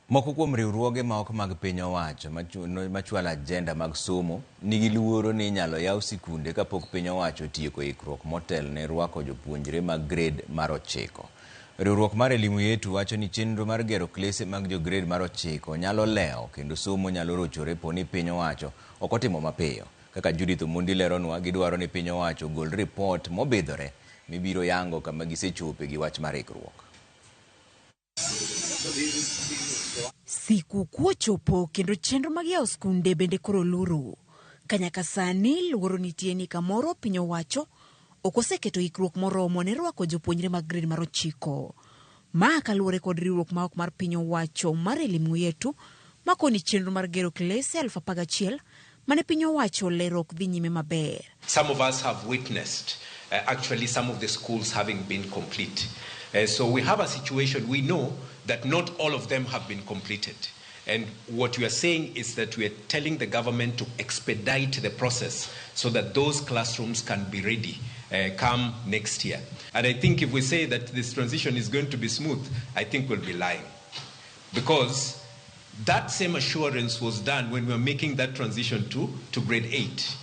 Moko kuom riwruoge ma ok mag piny owacho machwalo ajenda mag somo nigi luoro ni inyalo yaw sikunde kapok piny owacho tieko ikruok motel ne rwako jopuonjre mag grade mar 9. Riwruok mar elimu yetu wacho ni chenro mar gero klese mag jograde mar 9 nyalo leo kendo somo nyalo rochore poni piny owacho ok otimo mapiyo. Kaka Judith Omondi leronwa, gidwaro ni piny owacho gol ripot mobidhore mibiro yango kama gisechope gi wach mar ikruok. Siku kuochopo kendo chenro mag yawo skunde bende koro Luoro. Kanyaka sani luoro nitie ni kamoro piny owacho ok oseketo ikruok moromo ne rwako jopuonjre mag grade mar 9. Ma kaluwore kod riwruok ma ok mar piny owacho mar elimu yetu makoni chenro mar gero klese 11,000 mane piny owacho lero ok dhi nyime maber. Some of us have witnessed actually some of the schools having been complete. So we have a situation, we know that not all of them have been completed. And what we are saying is that we are telling the government to expedite the process so that those classrooms can be ready come next year. And I think if we say that this transition is going to be smooth, I think we'll be lying. Because that same assurance was done when we were making that transition to grade 8.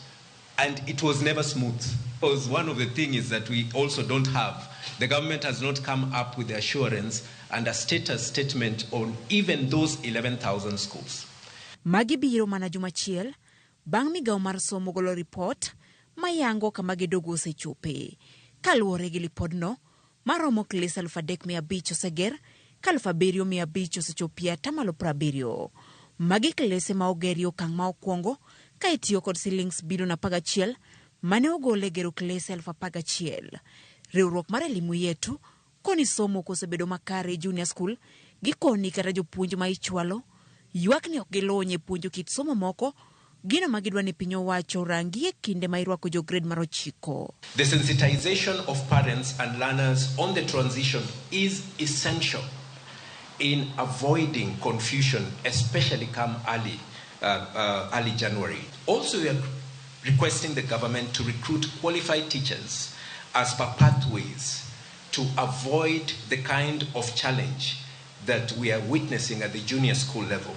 And it was never smooth. Because one of the things is that we also don't have, the government has not come up with the assurance and a status statement on even those 11,000 schools. Magi biro mana jumachiel bang' migawo mar somo golo report mayango kama gedogo osechope. Kaluwore gi lipodno, maromo klese 3,500 oseger, 7,500 osechopie 70%. Magi klese ma ogeri okang' ma okwongo ka itiyo kod silings bilion 11 mane ogole gero klese 11,000. Riwruok mar elimu yetu koni somo kosebedo makare junior school gikoni kata jopuonj ma ichwalo ywak ni ok gilonye puonjo kit somo moko gino magidwa ni piny owacho rangi e kinde ma irwako jograde mar 9. The sensitization of parents and learners on the transition is essential in avoiding confusion, especially come early January. Also, we are requesting the government to recruit qualified teachers as per pathways to avoid the kind of challenge that we are witnessing at the junior school level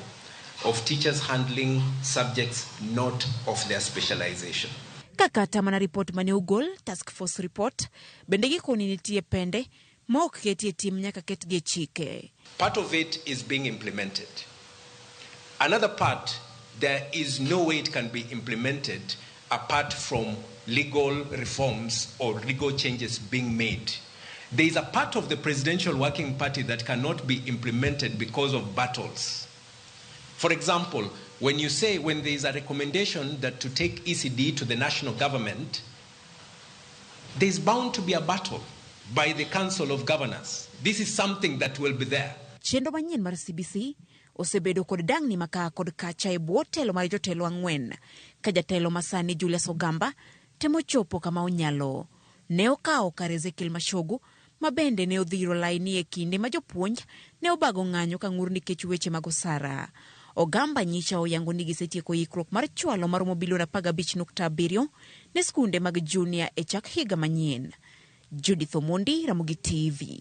of teachers handling subjects not of their specialization. Kakata mana report mane ugol, task force report, bende gikoni nitie pende ma ok ketie tim nyaka ketgi chike. Part of it is being implemented. Another part, there is no way it can be implemented apart from legal reforms or legal changes being made. There is a part of the presidential working party that cannot be implemented because of battles. For example, when there is a recommendation that to take ECD to the national government, there is bound to be a battle by the Council of Governors. This is something that will be there. Chenro manyien mar CBC osebedo kod dang'ni maka kod kacha e bwo telo mar jotelo 4 ka jatelo masani Julius Ogamba temo chopo kama onyalo. Ne okawo kar Ezekiel Mashogu ma bende ne odhiro laini e kinde ma jopuonj ne obago ng'anyo ka ng'ur nikech weche mag osara. Ogamba nyicha oyango ni gisetieko ikruok mar chwalo maromo bilion 15.7 ne skunde mag junior e chak higa manyien. Judith Omondi, Ramogi TV.